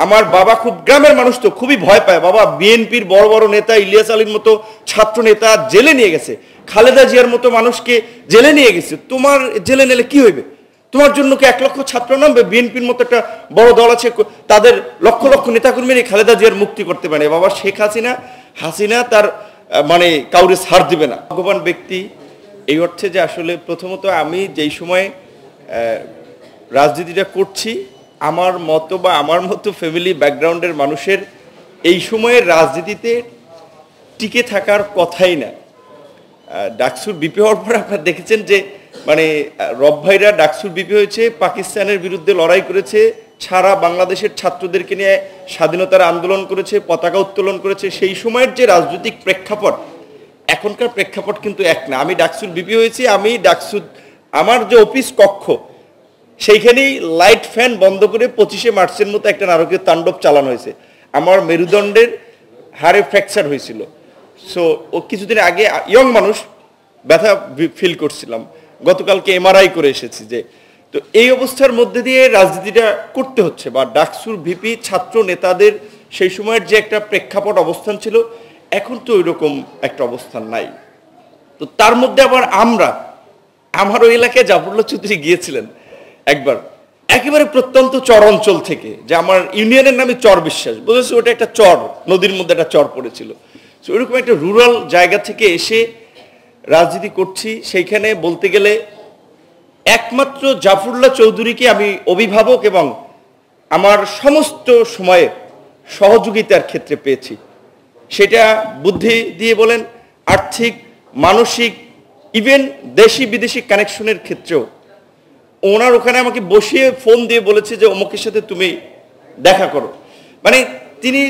আমার বাবা খুব গ্রামের মানুষ তো খুবই ভয় পায়, বাবা বিএনপির বড় বড় নেতা ইলিয়াস আলীর মতো ছাত্র নেতা জেলে নিয়ে গেছে, খালেদা জিয়ার মতো মানুষকে জেলে নিয়ে গেছে, তোমার জেলে নিলে কি হইবে? তোমার জন্য কি 1 লক্ষ ছাত্র নামবে? বিএনপির মতো একটা বড় দল আছে, তাদের লক্ষ লক্ষ নেতাকর্মী নিয়ে খালেদা জিয়ার মুক্তি করতে পারে। বাবা শেখ হাসিনা তার মানে কাউরে ছাড় দিবে না। ভগবান ব্যক্তি এই অর্থে যে আসলে প্রথমত আমি যেই সময় রাজনীতিটা করছি, আমার মতো বা আমার মতো ফ্যামিলি ব্যাকগ্রাউন্ডের মানুষের এই সময়ের রাজনীতিতে টিকে থাকার কথাই না। ডাকসুর বিপি হওয়ার পর আপনারা দেখেছেন যে মানে রব ভাইরা ডাকসুর বিপি হয়েছে, পাকিস্তানের বিরুদ্ধে লড়াই করেছে, সারা বাংলাদেশের ছাত্রদেরকে নিয়ে স্বাধীনতার আন্দোলন করেছে, পতাকা উত্তোলন করেছে। সেই সময়ের যে রাজনৈতিক প্রেক্ষাপট, এখনকার প্রেক্ষাপট কিন্তু এক না। আমি ডাকসুর বিপি হয়েছি, আমি ডাকসুর আমার যে অফিস কক্ষ সেইখানেই লাইট ফ্যান বন্ধ করে 25শে মার্চের মতো একটা নারকীয় তাণ্ডব চালানো হয়েছে। আমার মেরুদণ্ডের হাড়ে ফ্র্যাকচার হয়েছিল। সো ও কিছুদিন আগে ইয়ং মানুষ ব্যথা ফিল করছিলাম, গতকালকে এমআরআই করে এসেছি। যে তো এই অবস্থার মধ্যে দিয়ে রাজনীতিটা করতে হচ্ছে, বা ডাকসুর ভিপি ছাত্র নেতাদের সেই সময়ের যে একটা প্রেক্ষাপট অবস্থান ছিল, এখন তো ওই রকম একটা অবস্থান নাই। তো তার মধ্যে আবার আমার ওই এলাকায় জাফরুল্লাহ চৌধুরী গিয়েছিলেন একবার, একেবারে প্রত্যন্ত চর অঞ্চল থেকে, যে আমার ইউনিয়নের নামে চর বিশ্বাস, বুঝেছি ওটা একটা চর, নদীর মধ্যে একটা চর পড়েছিল। সো ওইরকম একটা রুরাল জায়গা থেকে এসে রাজনীতি করছি। সেইখানে বলতে গেলে একমাত্র জাফরুল্লাহ চৌধুরীকে আমি অভিভাবক এবং আমার সমস্ত সময়ে সহযোগিতার ক্ষেত্রে পেয়েছি। সেটা বুদ্ধি দিয়ে বলেন, আর্থিক, মানসিক, ইভেন দেশি বিদেশি কানেকশনের ক্ষেত্রেও। ওনার ওখানে আমাকে বসিয়ে ফোন দিয়ে বলেছে যে অমুকের সাথে তুমি দেখা করো। মানে তিনি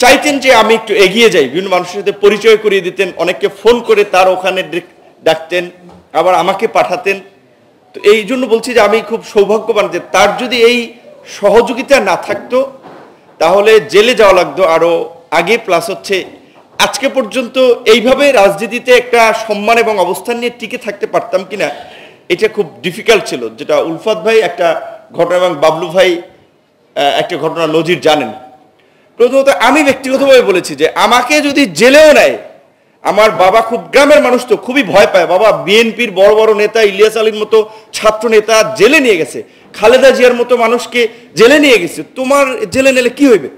চাইতেন যে আমি একটু এগিয়ে যাই, বিভিন্ন মানুষের সাথে পরিচয় করিয়ে দিতেন, অনেককে ফোন করে তার ওখানে ডাকতেন, আবার আমাকে পাঠাতেন। তো এই জন্য বলছি যে আমি খুব সৌভাগ্যবান যে তার যদি এই সহযোগিতা না থাকতো তাহলে জেলে যাওয়া লাগতো আরো আগে। প্লাস হচ্ছে আজকে পর্যন্ত এইভাবে রাজনীতিতে একটা সম্মান এবং অবস্থান নিয়ে টিকে থাকতে পারতাম কিনা, এটা খুব ডিফিকাল্ট ছিল। যেটা উলফাত ভাই একটা ঘটনা এবং বাবলু ভাই একটা ঘটনা নজির জানেন। প্রথমত আমি ব্যক্তিগতভাবে বলেছি যে আমাকে যদি জেলেও নেয়, আমার বাবা খুব গ্রামের মানুষ তো খুবই ভয় পায়, বাবা বিএনপির বড় বড় নেতা ইলিয়াস আলীর মতো ছাত্র নেতা জেলে নিয়ে গেছে, খালেদা জিয়ার মতো মানুষকে জেলে নিয়ে গেছে, তোমার জেলে নিলে কি হইবে?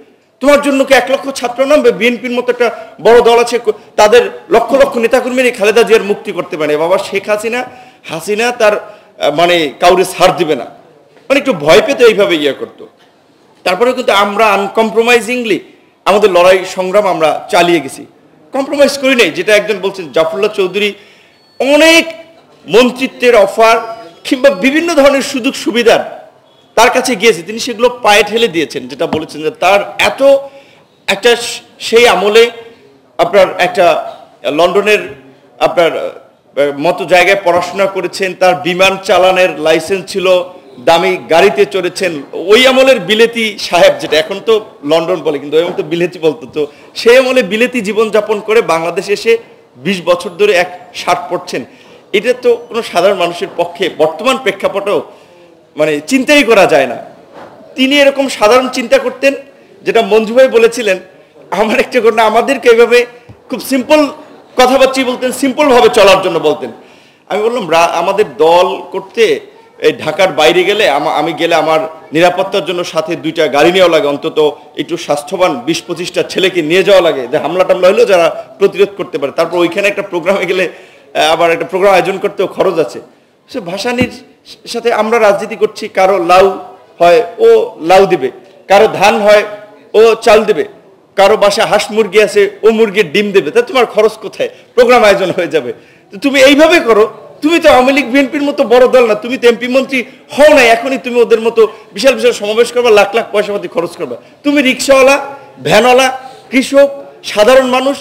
তোমার জন্য কি 1 লক্ষ ছাত্র নামবে? বিএনপির মতো একটা বড় দল আছে, তাদের লক্ষ লক্ষ নেতাকর্মী নিয়ে খালেদা জিয়ার মুক্তি করতে পারে। বাবা শেখ হাসিনা তার মানে কাউরে ছাড় দিবে না, মানে একটু ভয় পেতে এইভাবে করতো। তারপরে কিন্তু আমরা আনকম্প্রোমাইজিংলি আমাদের লড়াই সংগ্রাম আমরা চালিয়ে গেছি, কম্প্রোমাইজ করি নাই। যেটা একজন বলছেন জাফরুল্লাহ চৌধুরী অনেক মন্ত্রিত্বের অফার কিংবা বিভিন্ন ধরনের সুযোগ সুবিধার তার কাছে গিয়েছে, তিনি সেগুলো পায়ে ঠেলে দিয়েছেন। যেটা বলেছেন যে তার এত একটা সেই আমলে আপনার একটা লন্ডনের আপনার মতো জায়গায় পড়াশোনা করেছেন, তার বিমান চালানের লাইসেন্স ছিল, দামি গাড়িতে চড়েছেন। ওই আমলের বিলেতি সাহেব, যেটা এখন তো লন্ডন বলে কিন্তু ওই আমলে তো বিলেতি বলতো। তো সেই আমলে বিলেতি জীবনযাপন করে বাংলাদেশে এসে 20 বছর ধরে এক শার্ট পরছেন, এটা তো কোনো সাধারণ মানুষের পক্ষে বর্তমান প্রেক্ষাপটেও মানে চিন্তাই করা যায় না। তিনি এরকম সাধারণ চিন্তা করতেন, যেটা মঞ্জু ভাই বলেছিলেন। আমার একটা ঘটনা, আমাদেরকে এইভাবে খুব সিম্পল কথাবার্তা বলতেন, সিম্পলভাবে চলার জন্য বলতেন। আমি বললাম আমাদের দল করতে এই ঢাকার বাইরে গেলে আমি গেলে আমার নিরাপত্তার জন্য সাথে 2টা গাড়ি নেওয়া লাগে, অন্তত একটু স্বাস্থ্যবান 20-25টা ছেলেকে নিয়ে যাওয়া লাগে, যে হামলা টামলা হলেও যারা প্রতিরোধ করতে পারে। তারপর ওইখানে একটা প্রোগ্রামে গেলে আবার একটা প্রোগ্রাম আয়োজন করতেও খরচ আছে। সে ভাসানির সাথে আমরা রাজনীতি করছি, কারো লাউ হয় ও লাউ দিবে, কারো ধান হয় ও চাল দেবে, কারো বাসায় হাঁস মুরগি আছে ও মুরগির ডিম দেবে। তা তোমার খরচ কোথায়? প্রোগ্রাম আয়োজন হয়ে যাবে। তো তুমি এইভাবে করো, তুমি তো আওয়ামী লীগ বিএনপির মতো বড় দল না, তুমি তো এমপি মন্ত্রী হও না, এখনই তুমি ওদের মতো বিশাল বিশাল সমাবেশ করবা, লাখ লাখ পয়সাপাতি খরচ করবা। তুমি রিক্সাওয়ালা, ভ্যানওয়ালা, কৃষক, সাধারণ মানুষ,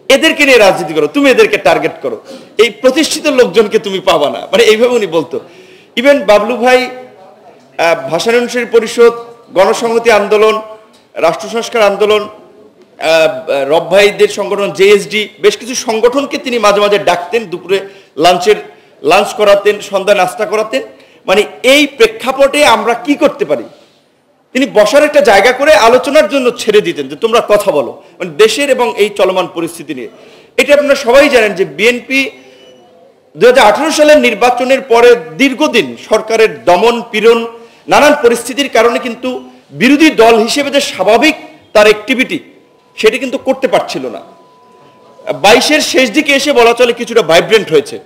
এদেরকে নিয়ে রাজনীতি করো, তুমি এদেরকে টার্গেট করো, এই প্রতিষ্ঠিত লোকজনকে তুমি পাবা না। মানে এইভাবে উনি বলতো। ইভেন বাবলু ভাই ভাষানী অনুসারী পরিষদ, গণসংহতি আন্দোলন, রাষ্ট্র সংস্কার আন্দোলন, রব ভাইদের সংগঠন জেএসডি, বেশ কিছু সংগঠনকে তিনি মাঝে মাঝে ডাকতেন, দুপুরে লাঞ্চ করাতেন, সন্ধ্যা নাস্তা করাতেন। মানে এই প্রেক্ষাপটে আমরা কি করতে পারি, তিনি বসার একটা জায়গা করে আলোচনার জন্য ছেড়ে দিতেন যে তোমরা কথা বলো, মানে দেশের এবং এই চলমান পরিস্থিতি নিয়ে। এটা আপনারা সবাই জানেন যে বিএনপি 2018 সালের নির্বাচনের পরে দীর্ঘদিন সরকারের দমন পীড়ন নানান পরিস্থিতির কারণে কিন্তু বিরোধী দল হিসেবে যে স্বাভাবিক তার অ্যাক্টিভিটি সেটা কিন্তু করতে পারছিল না। 22-এর শেষ দিকে এসে বলা চলে কিছুটা ভাইব্রেন্ট হয়েছে।